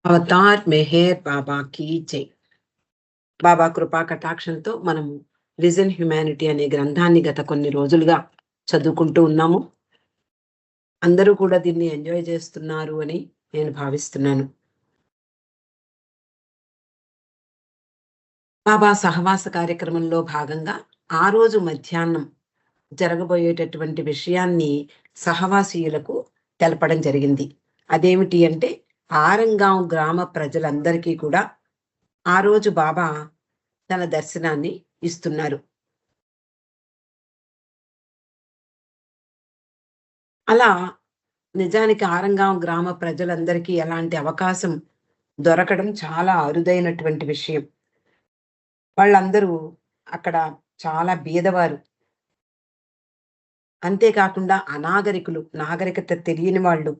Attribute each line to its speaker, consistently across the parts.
Speaker 1: Avatar Meher బాబా key జై. బాబా కృపా కటాక్షంతో మనము విజన్ హ్యుమానిటీ అనే గ్రంథాన్ని గత కొన్ని రోజులుగా చదువుకుంటూ ఉన్నాము. అందరూ కూడా దీన్ని ఎంజాయ్ చేస్తున్నారు అని నేను భావిస్తున్నాను. బాబా సహవాస కార్యక్రమంలో భాగంగా ఆ రోజు మధ్యాహ్నం జరగబోయేటటువంటి విషయాన్ని సహవాసీయులకు తెలపడం జరిగింది. అదేమిటి అంటే ఆరంగాం గ్రామ ప్రజలందరికీ కూడా ఆ రోజు బాబా తన దర్శనాన్ని ఇస్తున్నారు. అలా నిజానికి ఆరంగాం గ్రామ ప్రజలందరికీ ఎలాంటి అవకాశం దొరకడం చాలా అరుదైనటువంటి విషయం. వాళ్ళందరూ అక్కడ చాలా బీదవారు. అంతేకాకుండా అనాగరికులు, నాగరికత తెలియని వాళ్ళు,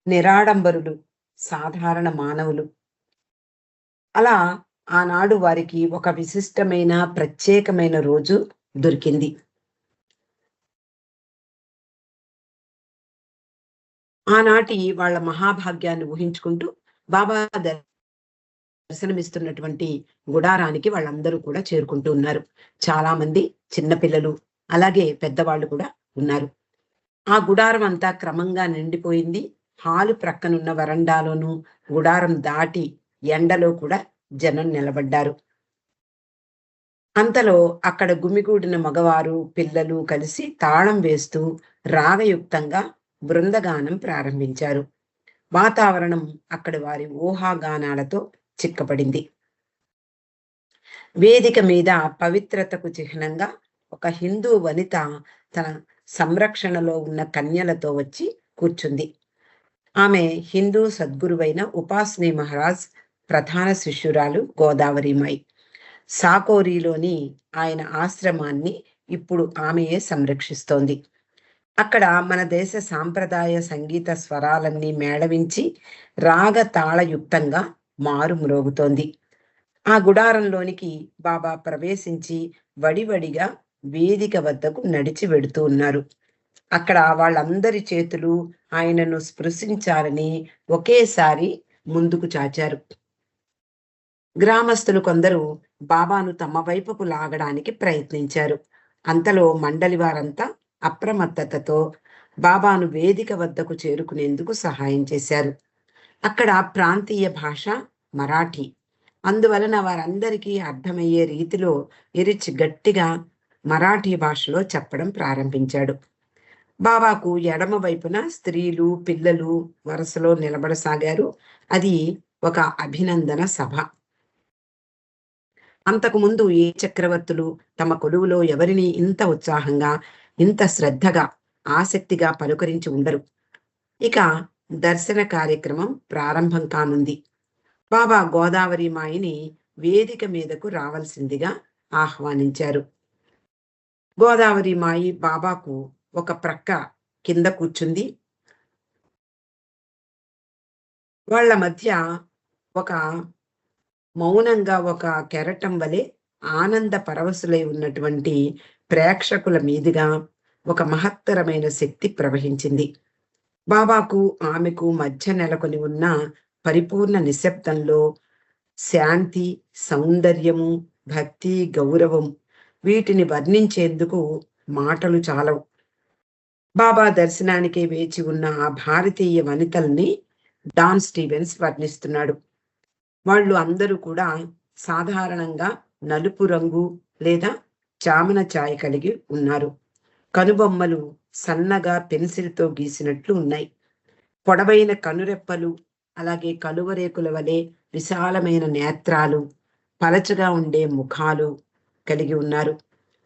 Speaker 1: నిరాడంబరులు, సాధారణ మానవులు. అలా ఆనాడు వారికి ఒక విశిష్టమైన, ప్రత్యేకమైన రోజు దొరికింది. ఆనాటి వాళ్ళ మహాభాగ్యాన్ని ఊహించుకుంటూ బాబా దర్శనమిస్తున్నటువంటి గుడారానికి వాళ్ళందరూ కూడా చేరుకుంటూ ఉన్నారు. చాలా మంది చిన్నపిల్లలు, అలాగే పెద్దవాళ్ళు కూడా ఉన్నారు. ఆ గుడారం అంతా క్రమంగా నిండిపోయింది. హాలు ప్రక్కనున్న వరండాలోను, గుడారం దాటి ఎండలో కూడా జనం నిలబడ్డారు. అంతలో అక్కడ గుమిగూడిన మగవారు, పిల్లలు కలిసి తాళం వేస్తూ రాగయుక్తంగా బృందగానం ప్రారంభించారు. వాతావరణం అక్కడి వారి ఊహాగానాలతో చిక్కబడింది. వేదిక మీద పవిత్రతకు చిహ్నంగా ఒక హిందూ వనిత తన సంరక్షణలో ఉన్న కన్యలతో వచ్చి కూర్చుంది. ఆమె హిందూ సద్గురువైన ఉపాసనీ మహారాజ్ ప్రధాన శిష్యురాలు గోదావరిమాయి. సాకోరీలోని ఆయన ఆశ్రమాన్ని ఇప్పుడు ఆమెయే సంరక్షిస్తోంది. అక్కడ మన దేశ సాంప్రదాయ సంగీత స్వరాలన్నీ మేళవించి రాగ తాళయుక్తంగా మారుమ్రోగుతోంది. ఆ గుడారంలోనికి బాబా ప్రవేశించి వడివడిగా వేదిక వద్దకు నడిచి వెడుతూ ఉన్నారు. అక్కడ వాళ్ళందరి చేతులు ఆయనను స్పృశించాలని ఒకేసారి ముందుకు చాచారు. గ్రామస్తులు కొందరు బాబాను తమ వైపుకు లాగడానికి ప్రయత్నించారు. అంతలో మండలి వారంతా అప్రమత్తతతో బాబాను వేదిక వద్దకు చేరుకునేందుకు సహాయం చేశారు. అక్కడ ప్రాంతీయ భాష మరాఠీ. అందువలన వారందరికీ అర్థమయ్యే రీతిలో ఇరిచి గట్టిగా మరాఠీ భాషలో చెప్పడం ప్రారంభించాడు. బాబాకు ఎడమ వైపున స్త్రీలు, పిల్లలు వరుసలో నిలబడసాగారు. అది ఒక అభినందన సభ. అంతకుముందు ఏ చక్రవర్తులు తమ కొలువులో ఎవరిని ఇంత ఉత్సాహంగా, ఇంత శ్రద్ధగా, ఆసక్తిగా పలుకరించి ఉండరు. ఇక దర్శన కార్యక్రమం ప్రారంభం కానుంది. బాబా గోదావరి మాయిని వేదిక మీదకు రావాల్సిందిగా ఆహ్వానించారు. గోదావరి మాయి బాబాకు ఒక ప్రక్క కింద కూర్చుంది. వాళ్ళ మధ్య ఒక మౌనంగా ఒక కెరటం వలె ఆనంద పరవశులై ఉన్నటువంటి ప్రేక్షకుల మీదుగా ఒక మహత్తరమైన శక్తి ప్రవహించింది. బాబాకు ఆమెకు మధ్య నెలకొని ఉన్న పరిపూర్ణ నిశ్శబ్దంలో శాంతి, సౌందర్యము, భక్తి, గౌరవం వీటిని వర్ణించేందుకు మాటలు చాలవు. బాబా దర్శనానికి వేచి ఉన్న ఆ భారతీయ వనితల్ని డాన్ స్టీవెన్స్ వర్ణిస్తున్నాడు. వాళ్ళు అందరూ కూడా సాధారణంగా నలుపు రంగు లేదా చామన ఛాయ కలిగి ఉన్నారు. కనుబొమ్మలు సన్నగా పెన్సిల్తో గీసినట్లు ఉన్నాయి. పొడవైన కనురెప్పలు, అలాగే కలువరేకుల వలె విశాలమైన నేత్రాలు, పలచగా ఉండే ముఖాలు కలిగి ఉన్నారు.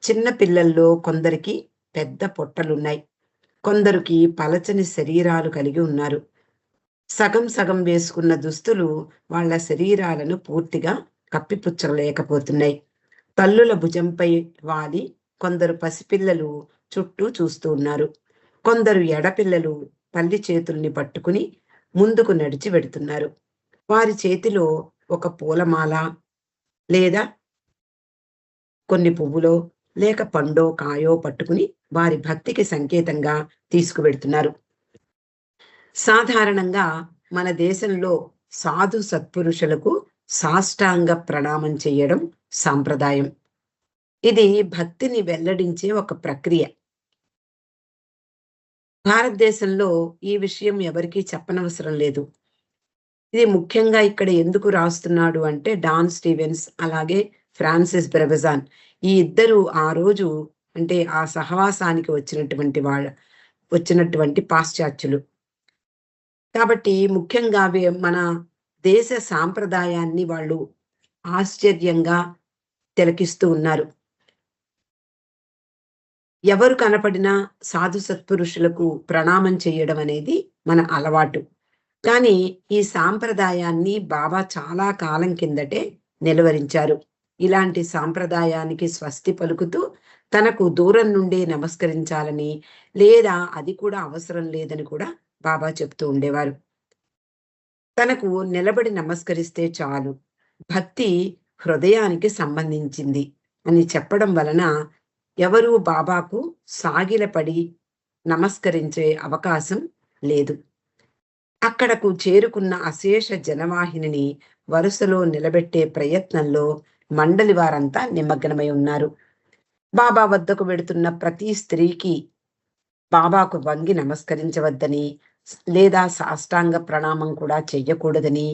Speaker 1: చిన్న పిల్లల్లో కొందరికి పెద్ద పొట్టలున్నాయి. కొందరికి పలచని శరీరాలు కలిగి ఉన్నారు. సగం సగం వేసుకున్న దుస్తులు వాళ్ళ శరీరాలను పూర్తిగా కప్పిపుచ్చలేకపోతున్నాయి. తల్లుల భుజంపై వాలి కొందరు పసిపిల్లలు చుట్టూ చూస్తూ ఉన్నారు. కొందరు ఎడపిల్లలు తల్లి చేతుల్ని పట్టుకుని ముందుకు నడిచి వెడుతున్నారు. వారి చేతిలో ఒక పూలమాల లేదా కొన్ని పువ్వులో లేక పండో కాయో పట్టుకుని వారి భక్తికి సంకేతంగా తీసుకువెడుతున్నారు. సాధారణంగా మన దేశంలో సాధు సత్పురుషులకు సాష్టాంగ ప్రణామం చేయడం సాంప్రదాయం. ఇది భక్తిని వెల్లడించే ఒక ప్రక్రియ. భారతదేశంలో ఈ విషయం ఎవరికీ చెప్పనవసరం లేదు. ఇది ముఖ్యంగా ఇక్కడ ఎందుకు రాస్తున్నాడు అంటే డాన్ స్టీవెన్స్ అలాగే ఫ్రాన్సిస్ బ్రెబెజాన్ ఈ ఇద్దరు ఆ రోజు అంటే ఆ సహవాసానికి వచ్చినటువంటి పాశ్చాత్యులు. కాబట్టి ముఖ్యంగా మన దేశ సాంప్రదాయాన్ని వాళ్ళు ఆశ్చర్యంగా తిలకిస్తూ ఉన్నారు. ఎవరు కనపడినా సాధు సత్పురుషులకు ప్రణామం చేయడం అనేది మన అలవాటు. కానీ ఈ సాంప్రదాయాన్ని బాబా చాలా కాలం కిందటే నిలువరించారు. ఇలాంటి సాంప్రదాయానికి స్వస్తి పలుకుతూ తనకు దూరం నుండే నమస్కరించాలని లేదా అది కూడా అవసరం లేదని కూడా బాబా చెప్తూ ఉండేవారు. తనకు నిలబడి నమస్కరిస్తే చాలు, భక్తి హృదయానికి సంబంధించింది అని చెప్పడం వలన ఎవరూ బాబాకు సాగిలపడి నమస్కరించే అవకాశం లేదు. అక్కడకు చేరుకున్న అశేష జనవాహినిని వరుసలో నిలబెట్టే ప్రయత్నంలో మండలి వారంతా నిమగ్నమై ఉన్నారు. బాబా వద్దకు వెడుతున్న ప్రతి స్త్రీకి బాబాకు వంగి నమస్కరించవద్దని లేదా సాష్టాంగ ప్రణామం కూడా చెయ్యకూడదని,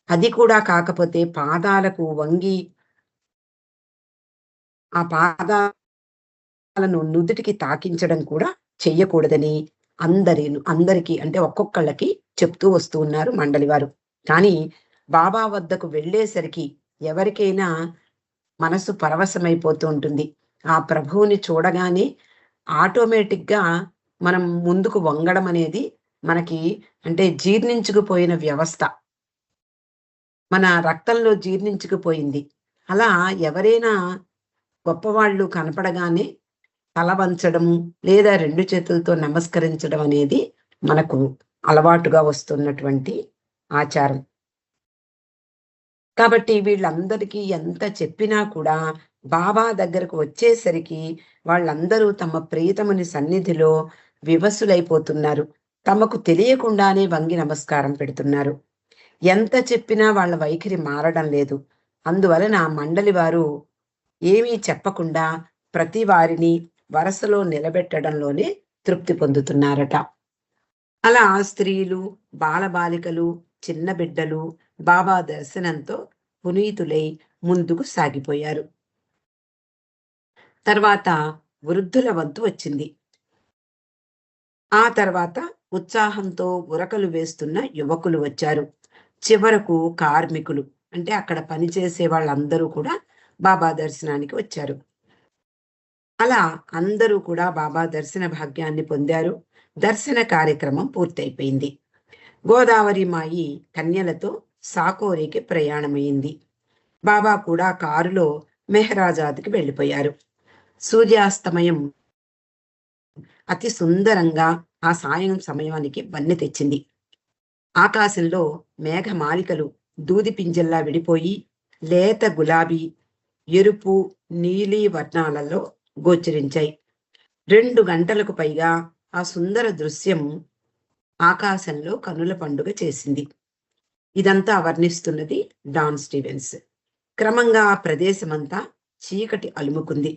Speaker 1: అది కూడా కాకపోతే పాదాలకు వంగి ఆ పాదాలను నుదుటికి తాకించడం కూడా చెయ్యకూడదని అందరికీ అంటే ఒక్కొక్కళ్ళకి చెప్తూ వస్తూ ఉన్నారు మండలి వారు. కానీ బాబా వద్దకు వెళ్ళేసరికి ఎవరికైనా మనసు పరవశమైపోతూ ఉంటుంది. ఆ ప్రభువుని చూడగానే ఆటోమేటిక్గా మనం ముందుకు వంగడం అనేది మనకి అంటే జీర్ణించుకుపోయిన వ్యవస్థ, మన రక్తంలో జీర్ణించుకుపోయింది. అలా ఎవరైనా గొప్పవాళ్ళు కనపడగానే తల వంచడము లేదా 2 చేతులతో నమస్కరించడం అనేది మనకు అలవాటుగా వస్తున్నటువంటి ఆచారం. కాబట్టి వీళ్ళందరికీ ఎంత చెప్పినా కూడా బాబా దగ్గరకు వచ్చేసరికి వాళ్ళందరూ తమ ప్రియతముని సన్నిధిలో వివసులైపోతున్నారు. తమకు తెలియకుండానే వంగి నమస్కారం పెడుతున్నారు. ఎంత చెప్పినా వాళ్ళ వైఖరి మారడం లేదు. అందువలన మండలి వారు ఏమీ చెప్పకుండా ప్రతి వారిని వరసలో నిలబెట్టడంలోనే తృప్తి పొందుతున్నారట. అలా స్త్రీలు, బాలబాలికలు, చిన్న బిడ్డలు బాబా దర్శనంతో పునీతులై ముందుకు సాగిపోయారు. తర్వాత వృద్ధుల వంతు వచ్చింది. ఆ తర్వాత ఉత్సాహంతో ఉరకలు వేస్తున్న యువకులు వచ్చారు. చివరకు కార్మికులు అంటే అక్కడ పనిచేసే వాళ్ళందరూ కూడా బాబా దర్శనానికి వచ్చారు. అలా అందరూ కూడా బాబా దర్శన భాగ్యాన్ని పొందారు. దర్శన కార్యక్రమం పూర్తయిపోయింది. గోదావరి మాయి కన్యలతో సాకోరికి ప్రయాణమైంది. బాబా కూడా కారులో మెహరాజాద్కి వెళ్ళిపోయారు. సూర్యాస్తమయం అతి సుందరంగా ఆ సాయం సమయానికి వన్నె తెచ్చింది. ఆకాశంలో మేఘమాలికలు దూది పింజల్లా విడిపోయి లేత గులాబీ, ఎరుపు, నీలి వర్ణాలలో గోచరించాయి. 2 గంటలకు పైగా ఆ సుందర దృశ్యం ఆకాశంలో కనుల పండుగ చేసింది. ఇదంతా వర్ణిస్తున్నది డాన్ స్టీవెన్స్. క్రమంగా ఆ ప్రదేశమంతా చీకటి అలుముకుంది.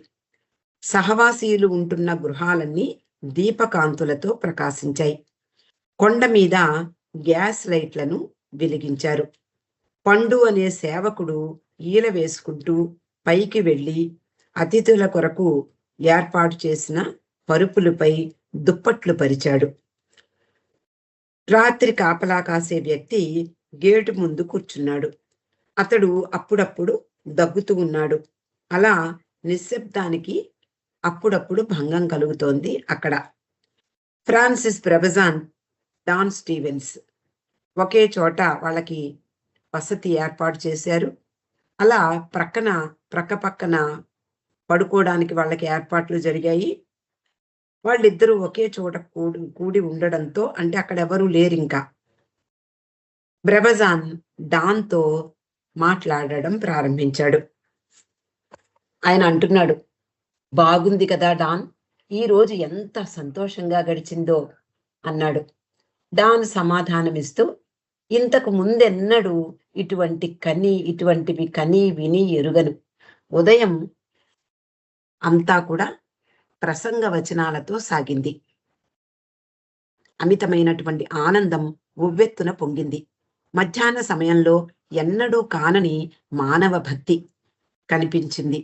Speaker 1: సహవాసీయులు ఉంటున్న గృహాలన్నీ దీపకాంతులతో ప్రకాశించాయి. కొండ మీద గ్యాస్ లైట్లను వెలిగించారు. పండు అనే సేవకుడు ఈల వేసుకుంటూ పైకి వెళ్ళి అతిథుల కొరకు ఏర్పాటు చేసిన పరుపులపై దుప్పట్లు పరిచాడు. రాత్రి కాపలా కాసే వ్యక్తి గేటు ముందు కూర్చున్నాడు. అతడు అప్పుడప్పుడు దగ్గుతూ ఉన్నాడు. అలా నిశ్శబ్దానికి అప్పుడప్పుడు భంగం కలుగుతోంది అక్కడ. ఫ్రాన్సిస్ బ్రెబెజాన్, డాన్ స్టీవెన్స్ ఒకే చోట వాళ్ళకి వసతి ఏర్పాటు చేశారు. అలా ప్రక్క పక్కన పడుకోవడానికి వాళ్ళకి ఏర్పాట్లు జరిగాయి. వాళ్ళిద్దరూ ఒకే చోట కూడి ఉండడంతో అంటే అక్కడ ఎవరూ లేరు ఇంకా. బ్రెబెజాన్ డాన్తో మాట్లాడడం ప్రారంభించాడు. ఆయన అంటున్నాడు, బాగుంది కదా డాన్, ఈ రోజు ఎంత సంతోషంగా గడిచిందో అన్నాడు. డాన్ సమాధానమిస్తూ, ఇంతకు ముందెన్నడూ ఇటువంటివి కని విని ఎరుగను. ఉదయం అంతా కూడా ప్రసంగ వచనాలతో సాగింది. అమితమైనటువంటి ఆనందం ఉవ్వెత్తున పొంగింది. మధ్యాహ్న సమయంలో ఎన్నడూ కానని మానవ భక్తి కనిపించింది.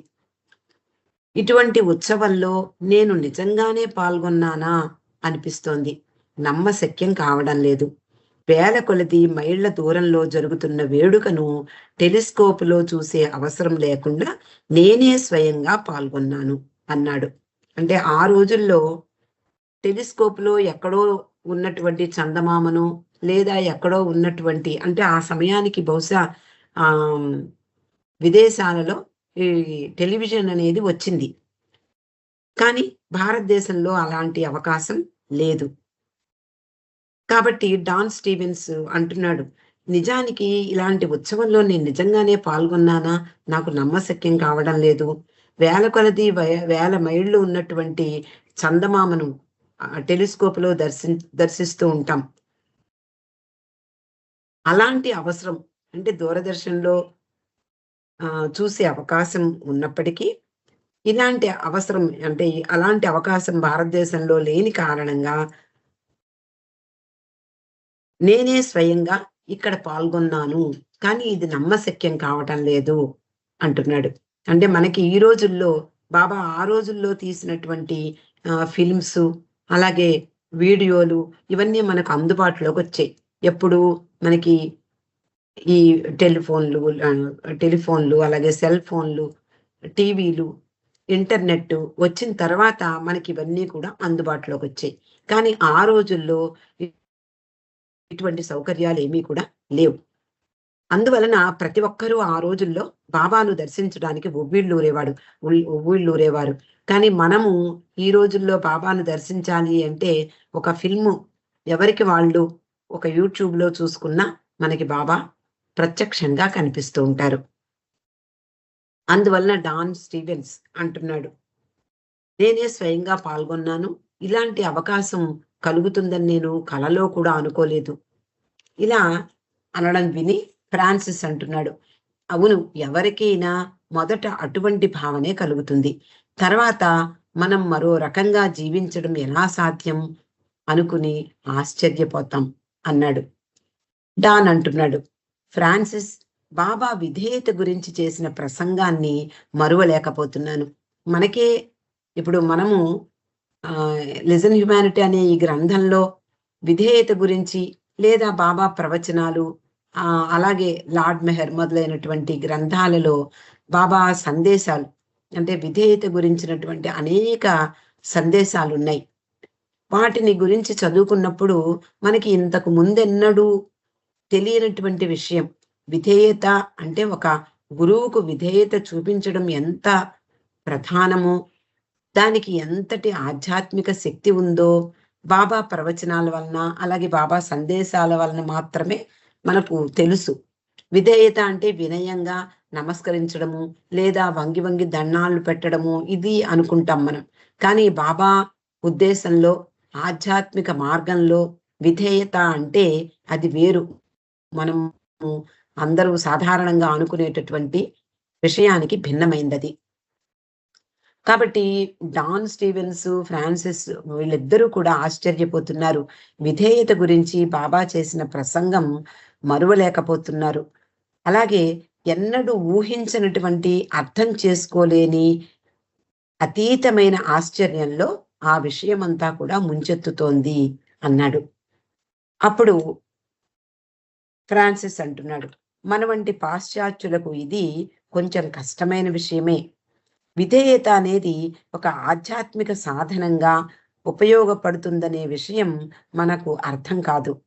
Speaker 1: ఇటువంటి ఉత్సవంలో నేను నిజంగానే పాల్గొన్నానా అనిపిస్తోంది. నమ్మశక్యం కావడం లేదు. వేల కొలది మైళ్ల దూరంలో జరుగుతున్న వేడుకను టెలిస్కోపులో చూసే అవసరం లేకుండా నేనే స్వయంగా పాల్గొన్నాను అన్నాడు. అంటే ఆ రోజుల్లో టెలిస్కోప్‌లో ఎక్కడో ఉన్నటువంటి చందమామను, లేదా ఎక్కడో ఉన్నటువంటి అంటే ఆ సమయానికి బహుశా ఆహ్, విదేశాలలో ఈ టెలివిజన్ అనేది వచ్చింది. కానీ భారతదేశంలో అలాంటి అవకాశం లేదు. కాబట్టి డాన్ స్టీవెన్స్ అంటున్నాడు, "నిజానికి ఇలాంటి ఉత్సవంలో నేను నిజంగానే పాల్గొన్నానా? నాకు నమ్మశక్యం కావడం లేదు. వేల కొలది వేల మైళ్ళు ఉన్నటువంటి చందమామను టెలిస్కోప్‌లో దర్శిస్తూ ఉంటాం. అలాంటి అవసరం అంటే దూరదర్శన్‌లో చూసే అవకాశం ఉన్నప్పటికీ, ఇలాంటి అవసరం అంటే అలాంటి అవకాశం భారతదేశంలో లేని కారణంగా నేనే స్వయంగా ఇక్కడ పాల్గొన్నాను. కానీ ఇది నమ్మశక్యం కావటం లేదు" అంటున్నాడు. అంటే మనకి ఈ రోజుల్లో బాబా ఆ రోజుల్లో తీసినటువంటి ఫిల్మ్సు, అలాగే వీడియోలు ఇవన్నీ మనకు అందుబాటులోకొచ్చాయి. ఎప్పుడు మనకి ఈ టెలిఫోన్‌లు టెలిఫోన్‌లు, అలాగే సెల్ ఫోన్‌లు, టీవీలు, ఇంటర్నెట్టు వచ్చిన తర్వాత మనకివన్నీ కూడా అందుబాటులోకొచ్చాయి. కానీ ఆ రోజుల్లో ఇటువంటి సౌకర్యాలేమీ కూడా లేవు. అందువలన ప్రతి ఒక్కరూ ఆ రోజుల్లో బాబాను దర్శించడానికి ఉవ్విళ్ళూరేవారు. కానీ మనము ఈ రోజుల్లో బాబాను దర్శించాలి అంటే ఒక ఫిల్ము ఎవరికి వాళ్ళు ఒక యూట్యూబ్‌లో చూసుకున్నా మనకి బాబా ప్రత్యక్షంగా కనిపిస్తూ ఉంటారు. అందువలన డాన్ స్టీవెన్స్ అంటున్నాడు, "నేనే స్వయంగా పాల్గొన్నాను. ఇలాంటి అవకాశం కలుగుతుందని నేను కలలో కూడా అనుకోలేదు." ఇలా అనడం విని ఫ్రాన్సిస్ అంటున్నాడు, అవును, ఎవరికైనా మొదట అటువంటి భావనే కలుగుతుంది. తర్వాత మనం మరో రకంగా జీవించడం ఎలా సాధ్యం అనుకుని ఆశ్చర్యపోతాం అన్నాడు. డాన్ అంటున్నాడు, ఫ్రాన్సిస్, బాబా విధేయత గురించి చేసిన ప్రసంగాన్ని మరువలేకపోతున్నాను. మనకే ఇప్పుడు మనము లిజన్ హ్యుమానిటీ అనే ఈ గ్రంథంలో విధేయత గురించి లేదా బాబా ప్రవచనాలు అలాగే లార్డ్ మెహర్ మొదలైనటువంటి గ్రంథాలలో బాబా సందేశాలు అంటే విధేయత గురించినటువంటి అనేక సందేశాలున్నాయి. వాటిని గురించి చదువుకున్నప్పుడు మనకి ఇంతకు ముందెన్నడూ తెలియనటువంటి విషయం. విధేయత అంటే ఒక గురువుకు విధేయత చూపించడం ఎంత ప్రధానమో, దానికి ఎంతటి ఆధ్యాత్మిక శక్తి ఉందో బాబా ప్రవచనాల వలన, అలాగే బాబా సందేశాల వలన మాత్రమే మనకు తెలుసు. విధేయత అంటే వినయంగా నమస్కరించడము, లేదా వంగి వంగి దండాలు పెట్టడము ఇది అనుకుంటాం మనం. కానీ బాబా ఉద్దేశంలో, ఆధ్యాత్మిక మార్గంలో విధేయత అంటే అది వేరు. మనము అందరూ సాధారణంగా అనుకునేటటువంటి విషయానికి భిన్నమైందది. కాబట్టి డాన్ స్టీవెన్స్, ఫ్రాన్సిస్ వీళ్ళిద్దరూ కూడా ఆశ్చర్యపోతున్నారు. విధేయత గురించి బాబా చేసిన ప్రసంగం మరువలేకపోతున్నారు. అలాగే ఎన్నడూ ఊహించనటువంటి, అర్థం చేసుకోలేని అతీతమైన ఆశ్చర్యంలో ఆ విషయమంతా కూడా ముంచెత్తుతోంది అన్నాడు. అప్పుడు ఫ్రాన్సిస్ అంటున్నాడు, మన వంటి పాశ్చాత్యులకు ఇది కొంచెం కష్టమైన విషయమే. విధేయత అనేది ఒక ఆధ్యాత్మిక సాధనంగా ఉపయోగపడుతుందనే విషయం మనకు అర్థం కాదు.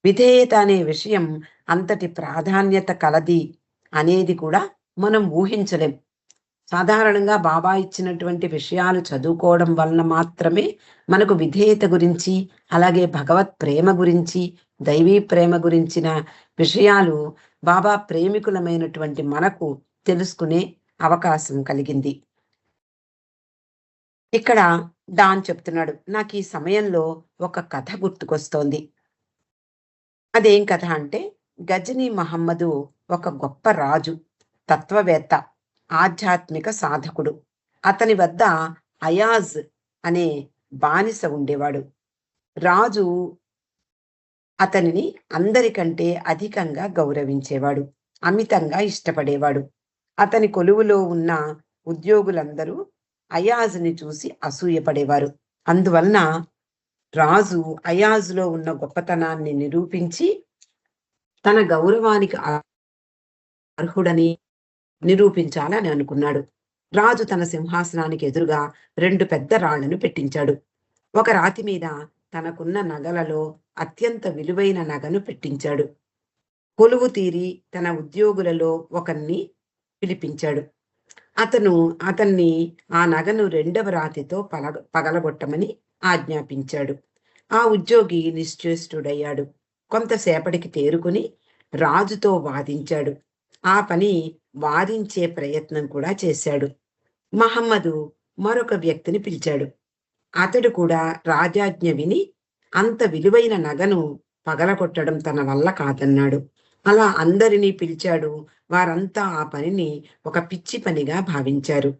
Speaker 1: విధేయత అనే విషయం అంతటి ప్రాధాన్యత కలది అనేది కూడా మనం ఊహించలేం. సాధారణంగా బాబా ఇచ్చినటువంటి విషయాలు చదువుకోవడం వలన మాత్రమే మనకు విధేయత గురించి, అలాగే భగవత్ ప్రేమ గురించి, దైవీ ప్రేమ గురించిన విషయాలు బాబా ప్రేమికులమైనటువంటి మనకు తెలుసుకునే అవకాశం కలిగింది. ఇక్కడ డాన్ చెప్తున్నాడు, నాకు ఈ సమయంలో ఒక కథ గుర్తుకొస్తోంది. అదేం కథ అంటే, గజనీ మహమ్మదు ఒక గొప్ప రాజు, తత్వవేత్త, ఆధ్యాత్మిక సాధకుడు. అతని వద్ద అయాజ్ అనే బానిస ఉండేవాడు. రాజు అతనిని అందరికంటే అధికంగా గౌరవించేవాడు, అమితంగా ఇష్టపడేవాడు. అతని కొలువులో ఉన్న ఉద్యోగులందరూ అయాజ్ని చూసి అసూయపడేవారు. అందువలన రాజు అయాజ్లో ఉన్న గొప్పతనాన్ని నిరూపించి తన గౌరవానికి అర్హుడని నిరూపించాలని అనుకున్నాడు. రాజు తన సింహాసనానికి ఎదురుగా 2 పెద్ద రాళ్లను పెట్టించాడు. ఒక రాతి మీద తనకున్న నగలలో అత్యంత విలువైన నగను పెట్టించాడు. కొలువు తీరి తన ఉద్యోగులలో ఒకరిని పిలిపించాడు. అతన్ని ఆ నగను 2వ రాతితో పగలగొట్టమని ఆజ్ఞాపించాడు. ఆ ఉద్యోగి నిశ్చేష్టుడయ్యాడు. కొంతసేపటికి తేరుకుని రాజుతో వాదించాడు. ఆ పని వాదించే ప్రయత్నం కూడా చేశాడు. మహమ్మదు మరొక వ్యక్తిని పిలిచాడు. అతడు కూడా రాజాజ్ఞ విని అంత విలువైన నగను పగలగొట్టడం తన వల్ల కాదన్నాడు. అలా అందరినీ పిలిచాడు. వారంతా ఆ పనిని ఒక పిచ్చి పనిగా భావించారు.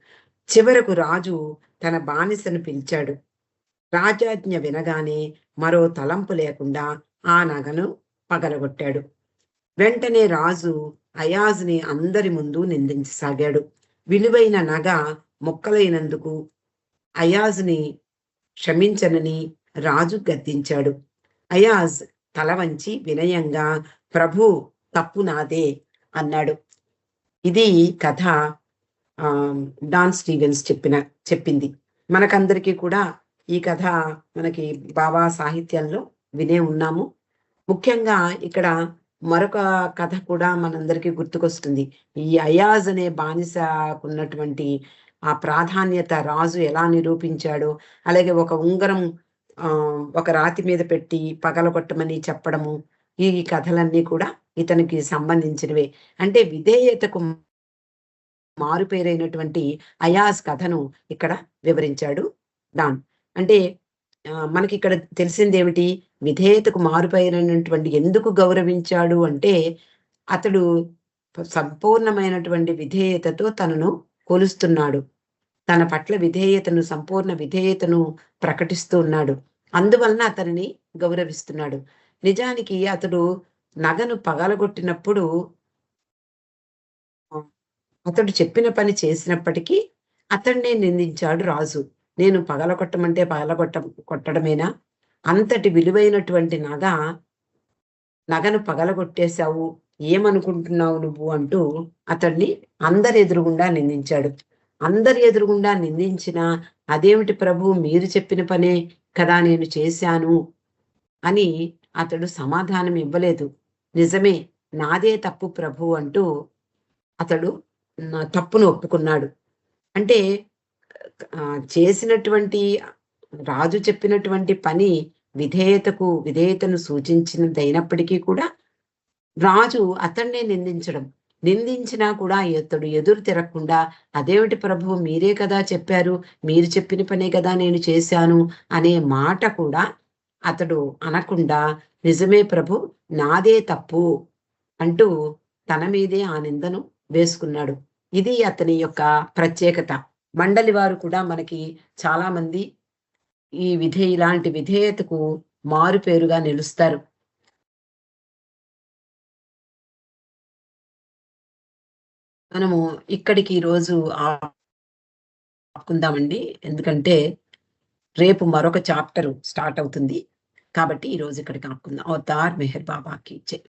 Speaker 1: చివరకు రాజు తన బానిసను పిలిచాడు. రాజాజ్ఞ వినగానే మరో తలంపు లేకుండా ఆ నగను పగలగొట్టాడు. వెంటనే రాజు అయాజ్ని అందరి ముందు నిందించసాగాడు. విలువైన నగ ముక్కలైనందుకు అయాజ్ని క్షమించనని రాజు గద్దించాడు. అయాజ్ తల వంచి వినయంగా, ప్రభు, తప్పు నాదే అన్నాడు. ఇది కథ డాన్ స్టీవెన్స్ చెప్పింది. మనకందరికీ కూడా ఈ కథ మనకి బాబా సాహిత్యంలో వినే ఉన్నాము. ముఖ్యంగా ఇక్కడ మరొక కథ కూడా మనందరికీ గుర్తుకొస్తుంది. ఈ అయాజ్ అనే బానిసకున్నటువంటి ఆ ప్రాధాన్యత రాజు ఎలా నిరూపించాడో, అలాగే ఒక ఉంగరం ఒక రాతి మీద పెట్టి పగలగొట్టమని చెప్పడము, ఈ కథలన్నీ కూడా ఇతనికి సంబంధించినవే. అంటే విధేయతకు మారుపేరైనటువంటి అయాజ్ కథను ఇక్కడ వివరించాడు డాన్. అంటే మనకి ఇక్కడ తెలిసిందేమిటి? విధేయతకు మారుపేరైనటువంటి ఎందుకు గౌరవించాడు అంటే, అతడు సంపూర్ణమైనటువంటి విధేయతతో తనను కొలుస్తున్నాడు. తన పట్ల సంపూర్ణ విధేయతను ప్రకటిస్తూ ఉన్నాడు. అందువలన అతనిని గౌరవిస్తున్నాడు. నిజానికి అతడు నగను పగలగొట్టినప్పుడు అతడు చెప్పిన పని చేసినప్పటికీ అతన్నే నిందించాడు రాజు. నేను పగలగొట్టమంటే కొట్టడమేనా? అంతటి విలువైనటువంటి నగను పగలగొట్టేశావు, ఏమనుకుంటున్నావు నువ్వు అంటూ అతన్ని అందరి ఎదురుగుండా నిందించాడు. అందరి ఎదురుగుండా నిందించినా, అదేమిటి ప్రభు, మీరు చెప్పిన పనే కదా నేను చేశాను అని అతడు సమాధానం ఇవ్వలేదు. నిజమే, నాదే తప్పు ప్రభు అంటూ అతడు తప్పును ఒప్పుకున్నాడు. అంటే చేసినటువంటి రాజు చెప్పినటువంటి పని విధేయతను సూచించినదైనప్పటికీ కూడా రాజు అతన్నే నిందించినా కూడా అతడు ఎదురు తిరగకుండా, అదేమిటి ప్రభు, మీరే కదా చెప్పారు, మీరు చెప్పిన పనే కదా నేను చేశాను అనే మాట కూడా అతడు అనకుండా, నిజమే ప్రభు, నాదే తప్పు అంటూ తన మీదే ఆ నిందను వేసుకున్నాడు. ఇది అతని యొక్క ప్రత్యేకత. మండలి వారు కూడా మనకి చాలా మంది ఇలాంటి విధేయతకు మారుపేరుగా నిలుస్తారు. మనము ఇక్కడికి ఈరోజు ఆపుకుందామండి. ఎందుకంటే రేపు మరొక చాప్టర్ స్టార్ట్ అవుతుంది. కాబట్టి ఈరోజు ఇక్కడికి ఆపుకుందాం. అవతార్ మెహర్ బాబాకి జై.